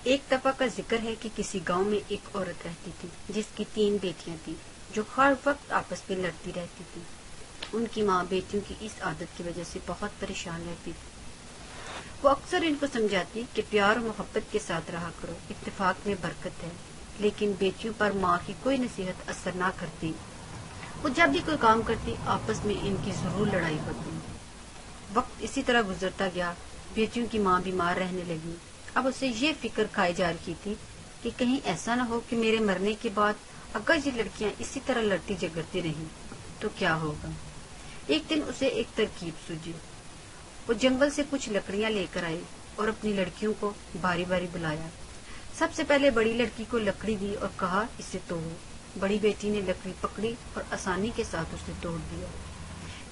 ایک دفعہ کا ذکر ہے کہ کسی گاؤں میں ایک عورت رہتی تھی جس کی 3 بیٹیاں تھیں جو ہر وقت آپس میں لڑتی رہتی تھی۔ ان کی ماں بیٹیوں کی اس عادت کی وجہ سے بہت پریشان رہتی تھی۔ وہ اکثر ان کو سمجھاتی کہ پیار اور محبت کے ساتھ رہا کرو، اتفاق میں برکت ہے، لیکن بیٹیوں پر ماں کی کوئی نصیحت اثر نہ کرتی۔ وہ جب بھی کوئی کام کرتی آپس میں ان کی ضرور لڑائی ہوتی۔ وقت اسی طرح گزرتا گیا، بیٹیوں کی ماں بیمار رہنے لگی۔ اب اسے یہ فکر کھائی جا رہی تھی کہ کہیں ایسا نہ ہو کہ میرے مرنے کے بعد اگر یہ لڑکیاں اسی طرح لڑتی جھگڑتی رہیں تو کیا ہوگا۔ ایک دن اسے ایک ترکیب سوجی۔ وہ جنگل سے کچھ لکڑیاں لے کر آئی اور اپنی لڑکیوں کو باری باری بلایا۔ سب سے پہلے بڑی لڑکی کو لکڑی دی اور کہا اسے توڑو۔ بڑی بیٹی نے لکڑی پکڑی اور آسانی کے ساتھ اسے توڑ دیا۔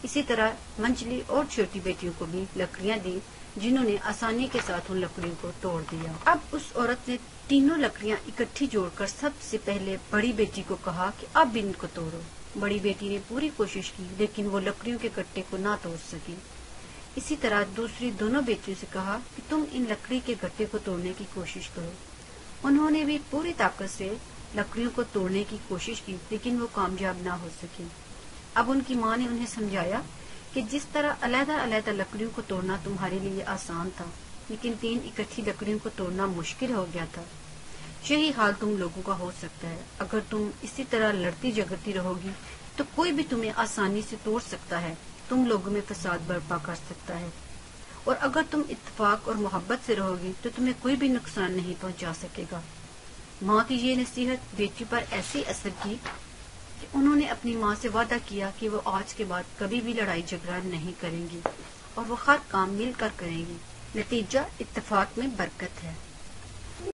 اسی طرح منجلی اور چھوٹی بیٹیوں کو بھی لکڑیاں دی جنہوں نے آسانی کے ساتھ ان لکڑیوں کو توڑ دیا۔ اب اس عورت نے تینوں لکڑیاں اکٹھی جوڑ کر سب سے پہلے بڑی بیٹی کو کہا کہ اب ان کو توڑو۔ بڑی بیٹی نے پوری کوشش کی لیکن وہ لکڑیوں کے گٹے کو نہ توڑ سکی۔ اسی طرح دوسری دونوں بیٹیوں سے کہا کہ تم ان لکڑی کے گٹے کو توڑنے کی کوشش کرو۔ انہوں نے بھی پوری طاقت سے لکڑیوں کو توڑنے کی کوشش کی لیکن وہ کامیاب نہ ہو سکی۔ اب ان کی ماں نے انہیں سمجھایا کہ جس طرح علیحدہ علیحدہ لکڑیوں کو توڑنا تمہارے لیے آسان تھا لیکن 3 اکٹھی لکڑیوں کو توڑنا مشکل ہو گیا تھا، یہی حال تم لوگوں کا ہو سکتا ہے۔ اگر تم اسی طرح لڑتی جھگڑتی رہو گی تو کوئی بھی تمہیں آسانی سے توڑ سکتا ہے، تم لوگوں میں فساد برپا کر سکتا ہے، اور اگر تم اتفاق اور محبت سے رہو گی تو تمہیں کوئی بھی نقصان نہیں پہنچا سکے گا۔ ماں کی یہ نصیحت بیٹی پر ایسی اثر کی کہ انہوں نے اپنی ماں سے وعدہ کیا کہ وہ آج کے بعد کبھی بھی لڑائی جھگڑا نہیں کریں گی اور وہ ہر کام مل کر کریں گی۔ نتیجہ اتفاق میں برکت ہے۔